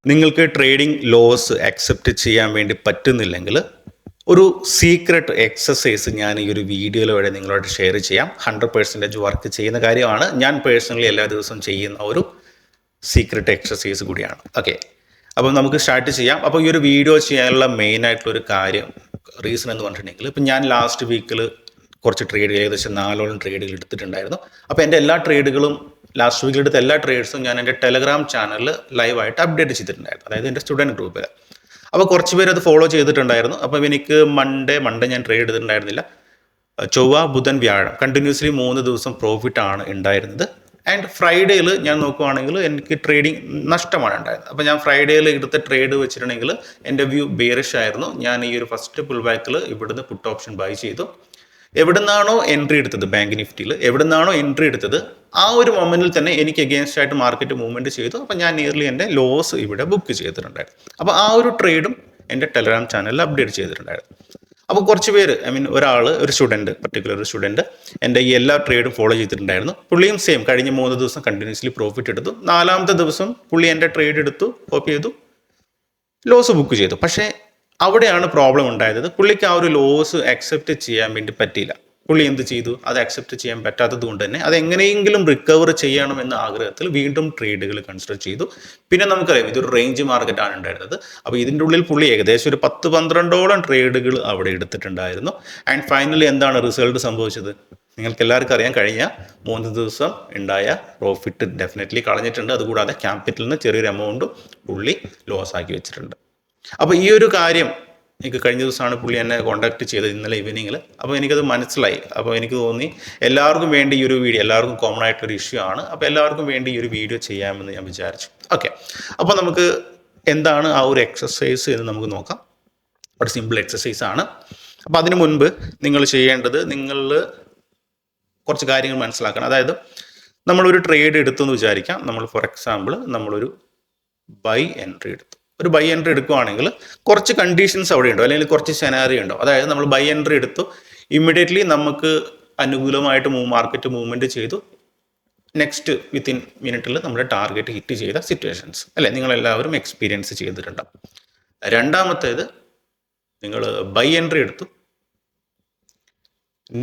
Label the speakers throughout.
Speaker 1: നിങ്ങൾക്ക് trading loss accept ചെയ്യാൻ വേണ്ടി പറ്റുന്നില്ലെങ്കിൽ ഒരു സീക്രട്ട് എക്സസൈസ് ഞാൻ ഈ ഒരു വീഡിയോയിലൂടെ നിങ്ങളോട് ഷെയർ ചെയ്യാം. 100% വർക്ക് ചെയ്യുന്ന കാര്യമാണ്. ഞാൻ പേഴ്സണലി എല്ലാ ദിവസവും ചെയ്യുന്ന ഒരു സീക്രട്ട് എക്സസൈസ് കൂടിയാണ്. ഓക്കെ, അപ്പം നമുക്ക് സ്റ്റാർട്ട് ചെയ്യാം. അപ്പോൾ ഈ ഒരു വീഡിയോ ചെയ്യാനുള്ള മെയിനായിട്ടുള്ളൊരു റീസൺ എന്ന് പറഞ്ഞിട്ടുണ്ടെങ്കിൽ, ഇപ്പം ഞാൻ ലാസ്റ്റ് വീക്കിൽ കുറച്ച് ട്രേഡ് ഏകദേശം 4ഓളം ട്രേഡുകൾ എടുത്തിട്ടുണ്ടായിരുന്നു. അപ്പോൾ എൻ്റെ എല്ലാ ട്രേഡുകളും ലാസ്റ്റ് വീക്കിൽ എടുത്ത എല്ലാ ട്രേഡ്സും ഞാൻ എൻ്റെ ടെലഗ്രാം ചാനലിൽ ലൈവായിട്ട് അപ്ഡേറ്റ് ചെയ്തിട്ടുണ്ടായിരുന്നു, അതായത് എൻ്റെ സ്റ്റുഡൻറ്റ് ഗ്രൂപ്പിൽ. അപ്പോൾ കുറച്ച് പേര് അത് ഫോളോ ചെയ്തിട്ടുണ്ടായിരുന്നു. അപ്പോൾ എനിക്ക് മൺഡേ ഞാൻ ട്രേഡ് ചെയ്തിട്ടുണ്ടായിരുന്നില്ല. ചൊവ്വ, ബുധൻ, വ്യാഴം കണ്ടിന്യൂസ്ലി 3 ദിവസം പ്രോഫിറ്റ് ആണ് ഉണ്ടായിരുന്നത്. ആൻഡ് ഫ്രൈഡേയിൽ ഞാൻ നോക്കുവാണെങ്കിൽ എനിക്ക് ട്രേഡിങ് നഷ്ടമാണ് ഉണ്ടായിരുന്നത്. അപ്പോൾ ഞാൻ ഫ്രൈഡേയിൽ എടുത്ത ട്രേഡ് വെച്ചിട്ടുണ്ടെങ്കിൽ എൻ്റെ വ്യൂ ബെയറിഷ് ആയിരുന്നു. ഞാൻ ഈ ഒരു ഫസ്റ്റ് പുൾ ബാക്കിൽ ഇവിടുന്ന് പുട്ട് ഓപ്ഷൻ ബൈ ചെയ്തു. എവിടെ നിന്നാണോ എൻട്രി എടുത്തത്, ബാങ്ക് നിഫ്റ്റിയിൽ എവിടെ നിന്നാണോ എൻട്രി എടുത്തത്, ആ ഒരു മൊമെന്റിൽ തന്നെ എനിക്ക് അഗേൻസ്റ്റ് ആയിട്ട് മാർക്കറ്റ് മൂവ്മെന്റ് ചെയ്തു. അപ്പം ഞാൻ നിയർലി എൻ്റെ ലോസ് ഇവിടെ ബുക്ക് ചെയ്തിട്ടുണ്ടായിരുന്നു. അപ്പോൾ ആ ഒരു ട്രേഡും എൻ്റെ ടെലഗ്രാം ചാനലിൽ അപ്ഡേറ്റ് ചെയ്തിട്ടുണ്ടായിരുന്നു. അപ്പോൾ കുറച്ച് പേര്, ഒരു സ്റ്റുഡൻറ്റ്, പർട്ടിക്കുലർ ഒരു സ്റ്റുഡൻറ്റ് എൻ്റെ ഈ എല്ലാ ട്രേഡും ഫോളോ ചെയ്തിട്ടുണ്ടായിരുന്നു. പുള്ളിയും സെയിം കഴിഞ്ഞ 3 ദിവസം കണ്ടിന്യൂസ്ലി പ്രോഫിറ്റ് എടുത്തു. 4ാമത്തെ ദിവസം പുള്ളി എൻ്റെ ട്രേഡ് എടുത്തു, കോപ്പി ചെയ്തു, ലോസ് ബുക്ക് ചെയ്തു. പക്ഷേ അവിടെയാണ് പ്രോബ്ലം ഉണ്ടായത്. പുള്ളിക്ക് ആ ഒരു ലോസ് അക്സെപ്റ്റ് ചെയ്യാൻ വേണ്ടി പറ്റിയില്ല. പുള്ളി എന്ത് ചെയ്തു, അത് അക്സെപ്റ്റ് ചെയ്യാൻ പറ്റാത്തത് കൊണ്ട് തന്നെ അത് എങ്ങനെയെങ്കിലും റിക്കവർ ചെയ്യണമെന്ന ആഗ്രഹത്തിൽ വീണ്ടും ട്രേഡുകൾ കൺസിഡർ ചെയ്തു. പിന്നെ നമുക്കറിയാം ഇതൊരു റേഞ്ച് മാർക്കറ്റാണ് ഉണ്ടായിരുന്നത്. അപ്പോൾ ഇതിൻ്റെ ഉള്ളിൽ പുള്ളി ഏകദേശം ഒരു 10-12ഓളം ട്രേഡുകൾ അവിടെ എടുത്തിട്ടുണ്ടായിരുന്നു. ആൻഡ് ഫൈനലി എന്താണ് റിസൾട്ട് സംഭവിച്ചത്? നിങ്ങൾക്ക് എല്ലാവർക്കും അറിയാം, കഴിഞ്ഞ 3 ദിവസം ഉണ്ടായ പ്രോഫിറ്റ് ഡെഫിനറ്റ്ലി കളഞ്ഞിട്ടുണ്ട്. അതുകൂടാതെ ക്യാപിറ്റലിൽ നിന്ന് ചെറിയൊരു എമൗണ്ടും പുള്ളി ലോസ് ആക്കി വെച്ചിട്ടുണ്ട്. അപ്പോൾ ഈ ഒരു കാര്യം എനിക്ക് കഴിഞ്ഞ ദിവസമാണ് പുള്ളി എന്നെ കോൺടാക്ട് ചെയ്തത്, ഇന്നലെ ഈവനിങ്ങിൽ. അപ്പോൾ എനിക്കത് മനസ്സിലായി. അപ്പോൾ എനിക്ക് തോന്നി എല്ലാവർക്കും വേണ്ടി ഈ ഒരു വീഡിയോ, എല്ലാവർക്കും കോമൺ ആയിട്ടൊരു ഇഷ്യൂ ആണ്. അപ്പോൾ എല്ലാവർക്കും വേണ്ടി ഈ ഒരു വീഡിയോ ചെയ്യാമെന്ന് ഞാൻ വിചാരിച്ചു. ഓക്കെ, അപ്പോൾ നമുക്ക് എന്താണ് ആ ഒരു എക്സസൈസ് എന്ന് നമുക്ക് നോക്കാം. ഒരു സിമ്പിൾ എക്സസൈസ് ആണ്. അപ്പോൾ അതിനു മുൻപ് നിങ്ങൾ ചെയ്യേണ്ടത്, നിങ്ങൾ കുറച്ച് കാര്യങ്ങൾ മനസ്സിലാക്കണം. അതായത് നമ്മളൊരു ട്രേഡ് എടുത്തു എന്ന് വിചാരിക്കാം. നമ്മൾ ഫോർ എക്സാമ്പിൾ നമ്മളൊരു ബൈ എൻട്രി എടുത്തു. ഒരു ബൈ എൻട്രി എടുക്കുകയാണെങ്കിൽ കുറച്ച് കണ്ടീഷൻസ് അവിടെ ഉണ്ടോ, അല്ലെങ്കിൽ കുറച്ച് സെനാറിയോ ഉണ്ടോ. അതായത് നമ്മൾ ബൈ എൻട്രി എടുത്തു, ഇമ്മീഡിയറ്റ്ലി നമുക്ക് അനുകൂലമായിട്ട് മാർക്കറ്റ് മൂവ്മെന്റ് ചെയ്തു. നെക്സ്റ്റ് വിത്തിൻ മിനിറ്റിൽ നമ്മുടെ ടാർഗറ്റ് ഹിറ്റ് ചെയ്ത സിറ്റുവേഷൻസ് അല്ലേ, നിങ്ങളെല്ലാവരും എക്സ്പീരിയൻസ് ചെയ്തിട്ടുണ്ടാവും. രണ്ടാമത്തേത്, നിങ്ങൾ ബൈ എൻട്രി എടുത്തു,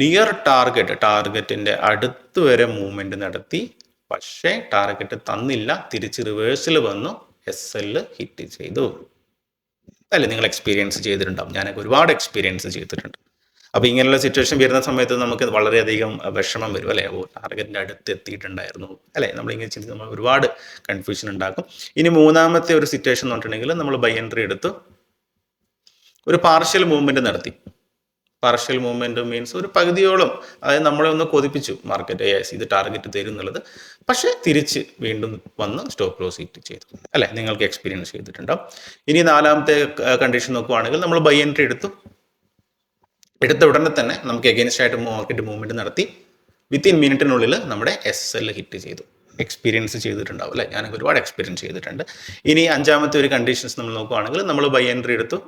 Speaker 1: നിയർ ടാർഗറ്റിന്റെ അടുത്ത് വരെ മൂവ്മെന്റ് നടത്തി, പക്ഷേ ടാർഗറ്റ് തന്നില്ല, തിരിച്ച് റിവേഴ്സിൽ വന്നു, SL ഹിറ്റ് ചെയ്തു അല്ലേ. നിങ്ങൾ എക്സ്പീരിയൻസ് ചെയ്തിട്ടുണ്ടാവും. ഞാനൊക്കെ ഒരുപാട് എക്സ്പീരിയൻസ് ചെയ്തിട്ടുണ്ട്. അപ്പോൾ ഇങ്ങനെയുള്ള സിറ്റുവേഷൻ വരുന്ന സമയത്ത് നമുക്ക് വളരെയധികം വിഷമം വരും അല്ലേ. ടാർഗറ്റിൻ്റെ അടുത്ത് എത്തിയിട്ടുണ്ടായിരുന്നു അല്ലേ, നമ്മളിങ്ങനെ ചിന്തിച്ച് നമ്മൾ ഒരുപാട് കൺഫ്യൂഷൻ ഉണ്ടാക്കും. ഇനി മൂന്നാമത്തെ ഒരു സിറ്റുവേഷൻ എന്ന് പറഞ്ഞിട്ടുണ്ടെങ്കിൽ, നമ്മൾ ബൈ എൻട്രി എടുത്ത് ഒരു പാർഷ്യൽ മൂവ്മെന്റ് നടത്തി. പാർഷ്യൽ മൂവ്മെന്റ് മീൻസ് ഒരു പകുതിയോളം, അതായത് നമ്മളെ ഒന്ന് കൊതിപ്പിച്ചു മാർക്കറ്റ്, ഇത് ടാർഗറ്റ് തരും എന്നുള്ളത്. പക്ഷേ തിരിച്ച് വീണ്ടും വന്ന് സ്റ്റോപ്പ് ലോസ് ഹിറ്റ് ചെയ്തു അല്ലേ, നിങ്ങൾക്ക് എക്സ്പീരിയൻസ് ചെയ്തിട്ടുണ്ടാവും. ഇനി 4ാമത്തെ കണ്ടീഷൻ നോക്കുവാണെങ്കിൽ, നമ്മൾ ബൈ എൻട്രി എടുത്ത ഉടനെ തന്നെ നമുക്ക് എഗെയിൻസ്റ്റ് ആയിട്ട് മാർക്കറ്റ് മൂവ്മെന്റ് നടത്തി, വിത്തിൻ മിനിറ്റിനുള്ളിൽ നമ്മുടെ SL ഹിറ്റ് ചെയ്തു. എക്സ്പീരിയൻസ് ചെയ്തിട്ടുണ്ടാവും അല്ലേ, ഞാനൊക്കെ ഒരുപാട് എക്സ്പീരിയൻസ് ചെയ്തിട്ടുണ്ട്. ഇനി 5ാമത്തെ ഒരു കണ്ടീഷൻസ് നമ്മൾ നോക്കുവാണെങ്കിൽ, നമ്മൾ ബൈ എൻട്രി എടുത്തു,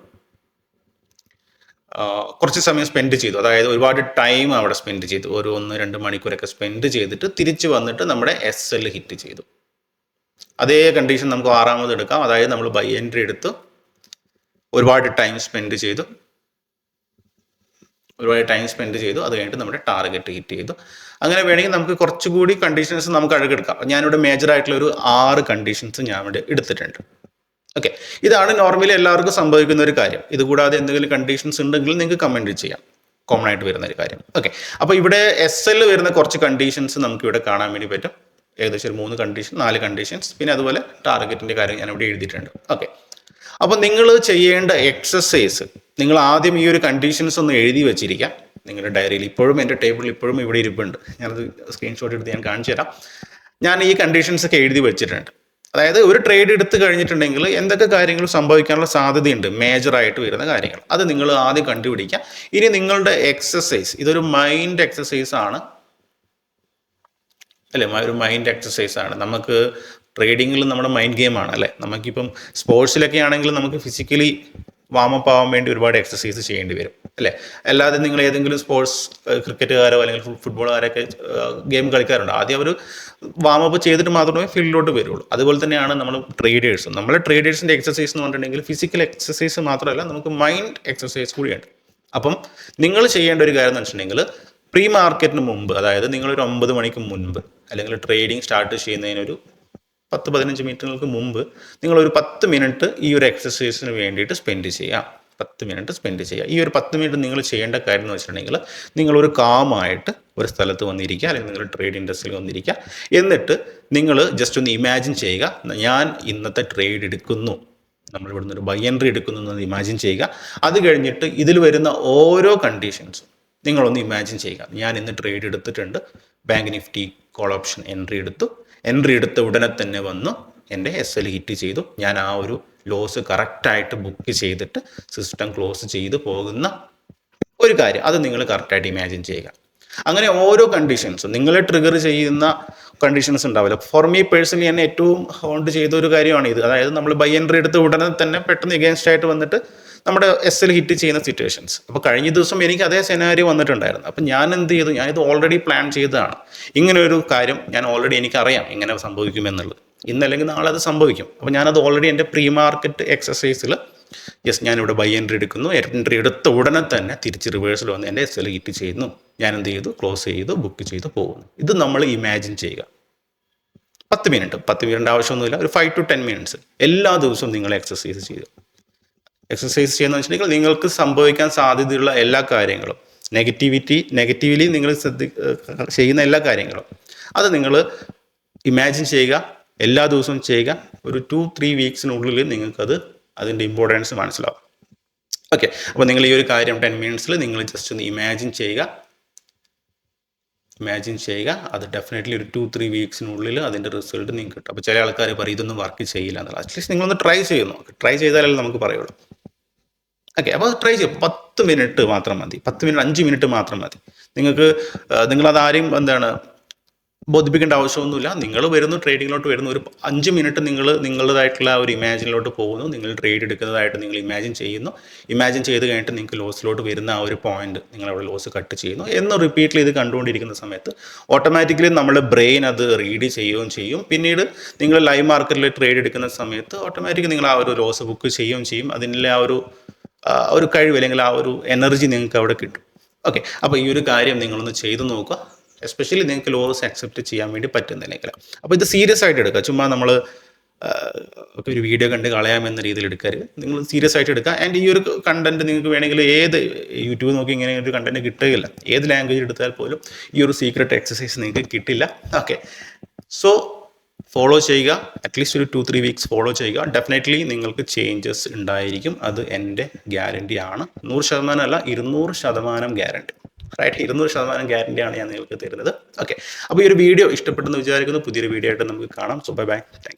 Speaker 1: കുറച്ച് സമയം സ്പെൻഡ് ചെയ്തു, അതായത് ഒരുപാട് ടൈം അവിടെ സ്പെൻഡ് ചെയ്തു, ഒരു 1-2 മണിക്കൂറൊക്കെ സ്പെൻഡ് ചെയ്തിട്ട് തിരിച്ച് വന്നിട്ട് നമ്മുടെ SL ഹിറ്റ് ചെയ്തു. അതേ കണ്ടീഷൻ നമുക്ക് 6ാമത് എടുക്കാം. അതായത് നമ്മൾ ബൈ എൻട്രി എടുത്തു, ഒരുപാട് ടൈം സ്പെൻഡ് ചെയ്തു, അത് കഴിഞ്ഞിട്ട് നമ്മുടെ ടാർഗറ്റ് ഹിറ്റ് ചെയ്തു. അങ്ങനെ വേണമെങ്കിൽ നമുക്ക് കുറച്ചുകൂടി കണ്ടീഷൻസ് നമുക്ക് അഴകെടുക്കാം. ഞാനിവിടെ മേജർ ആയിട്ടുള്ള ഒരു 6 കണ്ടീഷൻസ് ഞാൻ ഇവിടെ എടുത്തിട്ടുണ്ട്. ഓക്കെ, ഇതാണ് നോർമലി എല്ലാവർക്കും സംഭവിക്കുന്ന ഒരു കാര്യം. ഇതുകൂടാതെ എന്തെങ്കിലും കണ്ടീഷൻസ് ഉണ്ടെങ്കിൽ നിങ്ങൾക്ക് കമൻറ്റ് ചെയ്യാം, കോമൺ ആയിട്ട് വരുന്ന ഒരു കാര്യം. ഓക്കെ, അപ്പോൾ ഇവിടെ SL വരുന്ന കുറച്ച് കണ്ടീഷൻസ് നമുക്ക് ഇവിടെ കാണാൻ വേണ്ടി പറ്റും. ഏകദേശം ഒരു 3 കണ്ടീഷൻ, 4 കണ്ടീഷൻസ്, പിന്നെ അതുപോലെ ടാർഗറ്റിൻ്റെ കാര്യം ഞാൻ ഇവിടെ എഴുതിയിട്ടുണ്ട്. ഓക്കെ, അപ്പോൾ നിങ്ങൾ ചെയ്യേണ്ട എക്സസൈസ്, നിങ്ങൾ ആദ്യം ഈ ഒരു കണ്ടീഷൻസ് ഒന്ന് എഴുതി വെച്ചിരിക്കാം നിങ്ങളുടെ ഡയറിയിൽ. ഇപ്പോഴും എൻ്റെ ടേബിളിൽ ഇപ്പോഴും ഇവിടെ ഇരിപ്പുണ്ട്. ഞാനത് സ്ക്രീൻഷോട്ട് എടുത്ത് ഞാൻ കാണിച്ചു തരാം. ഞാൻ ഈ കണ്ടീഷൻസ് ഒക്കെ എഴുതി വെച്ചിട്ടുണ്ട്. അതായത് ഒരു ട്രേഡ് എടുത്ത് കഴിഞ്ഞിട്ടുണ്ടെങ്കിൽ എന്തൊക്കെ കാര്യങ്ങൾ സംഭവിക്കാനുള്ള സാധ്യതയുണ്ട്, മേജറായിട്ട് വരുന്ന കാര്യങ്ങൾ, അത് നിങ്ങൾ ആദ്യം കണ്ടുപിടിക്കുക. ഇനി നിങ്ങളുടെ എക്സസൈസ്, ഇതൊരു മൈൻഡ് എക്സസൈസ് ആണ് അല്ലേ, ഒരു മൈൻഡ് എക്സസൈസ് ആണ്. നമുക്ക് ട്രേഡിങ്ങിൽ നമ്മുടെ മൈൻഡ് ഗെയിമാണ് അല്ലേ. നമുക്കിപ്പം സ്പോർട്സിലൊക്കെ ആണെങ്കിൽ നമുക്ക് ഫിസിക്കലി വാമപ്പ് ആവാൻ വേണ്ടി ഒരുപാട് എക്സസൈസ് ചെയ്യേണ്ടി വരും അല്ലേ? അല്ലാതെ നിങ്ങൾ ഏതെങ്കിലും സ്പോർട്സ് ക്രിക്കറ്റുകാരോ അല്ലെങ്കിൽ ഫുട്ബോളുകാരൊക്കെ ഗെയിം കളിക്കാറുണ്ട്. ആദ്യം അവർ വാമപ്പ് ചെയ്തിട്ട് മാത്രമേ ഫീൽഡിലോട്ട് വരുള്ളൂ. അതുപോലെ തന്നെയാണ് നമ്മൾ ട്രേഡേഴ്സും. നമ്മളെ ട്രേഡേഴ്സിൻ്റെ എക്സസൈസ് എന്ന് പറഞ്ഞിട്ടുണ്ടെങ്കിൽ ഫിസിക്കൽ എക്സസൈസ് മാത്രമല്ല, നമുക്ക് മൈൻഡ് എക്സസൈസ് കൂടിയുണ്ട്. അപ്പം നിങ്ങൾ ചെയ്യേണ്ട ഒരു കാര്യം എന്ന് വെച്ചിട്ടുണ്ടെങ്കിൽ പ്രീ മാർക്കറ്റിന് മുമ്പ്, അതായത് നിങ്ങളൊരു 9 മണിക്ക് മുൻപ് അല്ലെങ്കിൽ ട്രേഡിംഗ് സ്റ്റാർട്ട് ചെയ്യുന്നതിനൊരു 10-15 മിനിറ്റുകൾക്ക് മുമ്പ് നിങ്ങളൊരു 10 മിനിറ്റ് ഈ ഒരു എക്സസൈസിന് വേണ്ടിയിട്ട് സ്പെൻഡ് ചെയ്യുക. 10 മിനിറ്റ് സ്പെൻഡ് ചെയ്യുക. ഈ ഒരു 10 മിനിറ്റ് നിങ്ങൾ ചെയ്യേണ്ട കാര്യം എന്ന് വെച്ചിട്ടുണ്ടെങ്കിൽ നിങ്ങളൊരു കാമായിട്ട് ഒരു സ്ഥലത്ത് വന്നിരിക്കുക, അല്ലെങ്കിൽ നിങ്ങൾ ട്രേഡ് ഇൻഡസ്ട്രിയിൽ വന്നിരിക്കുക. എന്നിട്ട് നിങ്ങൾ ജസ്റ്റ് ഒന്ന് ഇമാജിൻ ചെയ്യുക, ഞാൻ ഇന്നത്തെ ട്രേഡ് എടുക്കുന്നു, നമ്മൾ ഇവിടുന്ന് ഒരു ബൈ എൻട്രി എടുക്കുന്നു എന്ന് ഇമാജിൻ ചെയ്യുക. അത് കഴിഞ്ഞിട്ട് ഇതിൽ വരുന്ന ഓരോ കണ്ടീഷൻസും നിങ്ങളൊന്ന് ഇമാജിൻ ചെയ്യുക. ഞാൻ ഇന്ന് ട്രേഡ് എടുത്തിട്ടുണ്ട്, bank Nifty call option entry എടുത്ത ഉടനെ തന്നെ വന്നു എൻ്റെ SL ഹിറ്റ് ചെയ്തു. ഞാൻ ആ ഒരു ലോസ് കറക്റ്റായിട്ട് ബുക്ക് ചെയ്തിട്ട് സിസ്റ്റം ക്ലോസ് ചെയ്ത് പോകുന്ന ഒരു കാര്യം, അത് നിങ്ങൾ കറക്റ്റായിട്ട് ഇമാജിൻ ചെയ്യുക. അങ്ങനെ ഓരോ കണ്ടീഷൻസും നിങ്ങളെ ട്രിഗർ ചെയ്യുന്ന കണ്ടീഷൻസ് ഉണ്ടാവില്ല. ഫോർ മീ പേഴ്സണലി എന്നെ ഏറ്റവും ഹോണ്ട് ചെയ്ത ഒരു കാര്യമാണ് ഇത്. അതായത് നമ്മൾ ബൈ എൻട്രി എടുത്ത് ഉടനെ തന്നെ പെട്ടെന്ന് എഗെയിൻസ്റ്റ് ആയിട്ട് വന്നിട്ട് നമ്മുടെ SL ഹിറ്റ് ചെയ്യുന്ന സിറ്റുവേഷൻസ്. അപ്പോൾ കഴിഞ്ഞ ദിവസം എനിക്ക് അതേ സെനാരിയോ വന്നിട്ടുണ്ടായിരുന്നു. അപ്പം ഞാൻ എന്ത് ചെയ്തു, ഞാനിത് ഓൾറെഡി പ്ലാൻ ചെയ്തതാണ്. ഇങ്ങനെ ഒരു കാര്യം ഞാൻ ഓൾറെഡി എനിക്കറിയാം ഇങ്ങനെ സംഭവിക്കുമെന്നുള്ളത്. ഇന്നല്ലെങ്കിൽ നാളെ അത് സംഭവിക്കും. അപ്പോൾ ഞാനത് ഓൾറെഡി എൻ്റെ പ്രീ മാർക്കറ്റ് എക്സസൈസിൽ ഞാനിവിടെ ബൈ എൻട്രി എടുക്കുന്നു, എൻട്രി എടുത്ത ഉടനെ തന്നെ തിരിച്ച് റിവേഴ്സിൽ വന്ന് എൻ്റെ SL ഹിറ്റ് ചെയ്യുന്നു, ഞാൻ എന്ത് ചെയ്തു, ക്ലോസ് ചെയ്തു, ബുക്ക് ചെയ്ത് പോകുന്നു. ഇത് നമ്മൾ ഇമാജിൻ ചെയ്യുക. 10 മിനിറ്റ് ആവശ്യമൊന്നുമില്ല, ഒരു 5 to 10 മിനിറ്റ്സ് എല്ലാ ദിവസവും നിങ്ങൾ എക്സസൈസ് ചെയ്യുക. എക്സസൈസ് ചെയ്യുന്ന വെച്ചിട്ടുണ്ടെങ്കിൽ നിങ്ങൾക്ക് സംഭവിക്കാൻ സാധ്യതയുള്ള എല്ലാ കാര്യങ്ങളും, നെഗറ്റീവ്ലി നിങ്ങൾ ചെയ്യുന്ന എല്ലാ കാര്യങ്ങളും അത് നിങ്ങൾ ഇമാജിൻ ചെയ്യുക, എല്ലാ ദിവസവും ചെയ്യുക. ഒരു 2-3 വീക്സിനുള്ളിൽ നിങ്ങൾക്കത് അതിൻ്റെ ഇമ്പോർട്ടൻസ് മനസ്സിലാവും. ഓക്കെ, അപ്പോൾ നിങ്ങൾ ഈ ഒരു കാര്യം 10 മിനിറ്റ്സിൽ നിങ്ങൾ ജസ്റ്റ് ഒന്ന് ഇമാജിൻ ചെയ്യുക. അത് ഡെഫിനറ്റ്ലി ഒരു 2-3 വീക്സിനുള്ളിൽ അതിൻ്റെ റിസൾട്ട് നിങ്ങൾക്ക് കിട്ടും. അപ്പോൾ ചില ആൾക്കാർ പറയും ഇതൊന്നും വർക്ക് ചെയ്യില്ല എന്നുള്ളത്. അറ്റ്ലീസ്റ്റ് നിങ്ങളൊന്ന് ട്രൈ ചെയ്യുന്നു. ട്രൈ ചെയ്താലല്ലേ നമുക്ക് പറയുള്ളൂ. ഓക്കെ, അപ്പോൾ ട്രൈ ചെയ്യും. 10 മിനിറ്റ് മാത്രം മതി, 5 മിനിറ്റ് മാത്രം മതി. നിങ്ങളത് ആരെയും ബോധിപ്പിക്കേണ്ട ആവശ്യമൊന്നുമില്ല. നിങ്ങൾ വരുന്നു, ട്രേഡിങ്ങിലോട്ട് വരുന്നു, ഒരു 5 മിനിറ്റ് നിങ്ങളുടേതായിട്ടുള്ള ഒരു ഇമാജിനിലോട്ട് പോകുന്നു, നിങ്ങൾ ട്രേഡ് എടുക്കുന്നതായിട്ട് നിങ്ങൾ ഇമാജിൻ ചെയ്ത് കഴിഞ്ഞിട്ട് നിങ്ങൾക്ക് ലോസിലോട്ട് വരുന്ന ആ ഒരു പോയിന്റ് നിങ്ങൾ അവിടെ ലോസ് കട്ട് ചെയ്യുന്നു എന്ന് റിപ്പീറ്റ്ലി ഇത് കണ്ടുകൊണ്ടിരിക്കുന്ന സമയത്ത് ഓട്ടോമാറ്റിക്കലി നമ്മുടെ ബ്രെയിൻ അത് റീഡ് ചെയ്യുകയും ചെയ്യും. പിന്നീട് നിങ്ങൾ ലൈവ് മാർക്കറ്റിൽ ട്രേഡ് എടുക്കുന്ന സമയത്ത് ഓട്ടോമാറ്റിക്കലി നിങ്ങൾ ആ ഒരു ലോസ് ബുക്ക് ചെയ്യുകയും ചെയ്യും. അതിനുള്ള ആ ഒരു കഴിവ് അല്ലെങ്കിൽ ആ ഒരു എനർജി നിങ്ങൾക്ക് അവിടെ കിട്ടും. ഓക്കെ, അപ്പോൾ ഈ ഒരു കാര്യം നിങ്ങളൊന്ന് ചെയ്തു നോക്കുക. എസ്പെഷ്യലി നിങ്ങൾക്ക് ലോസ് അക്സെപ്റ്റ് ചെയ്യാൻ വേണ്ടി പറ്റുന്നില്ലെങ്കിൽ. അപ്പോൾ ഇത് സീരിയസ് ആയിട്ട് എടുക്കുക. ചുമ്മാ നമ്മൾ ഒരു വീഡിയോ കണ്ട് കളയാമെന്ന രീതിയിൽ എടുക്കരുത്. നിങ്ങൾ സീരിയസ് ആയിട്ട് എടുക്കുക. ആൻഡ് ഈ ഒരു കണ്ടന്റ് നിങ്ങൾക്ക് വേണമെങ്കിൽ ഏത് യൂട്യൂബ് നോക്കി ഇങ്ങനെ ഒരു കണ്ടന്റ് കിട്ടുകയില്ല. ഏത് ലാംഗ്വേജ് എടുത്താൽ പോലും ഈ ഒരു സീക്രട്ട് എക്സസൈസ് നിങ്ങൾക്ക് കിട്ടില്ല. ഓക്കെ, സോ ഫോളോ ചെയ്യുക. അറ്റ്ലീസ്റ്റ് ഒരു 2-3 വീക്സ് ഫോളോ ചെയ്യുക. ഡെഫിനറ്റ്ലി നിങ്ങൾക്ക് ചേഞ്ചസ് ഉണ്ടായിരിക്കും. അത് എൻ്റെ ഗ്യാരണ്ടി ആണ്. 100% അല്ല, 200% ഗ്യാരണ്ടി. റൈറ്റ്, 200% ഗ്യാരണ്ടിയാണ് ഞാൻ നിങ്ങൾക്ക് തരുന്നത്. ഓക്കെ, അപ്പോൾ ഈ ഒരു വീഡിയോ ഇഷ്ടപ്പെട്ടെന്ന് വിചാരിക്കുന്നു. പുതിയൊരു വീഡിയോ ആയിട്ട് നമുക്ക് കാണാം. So bye. Thank U.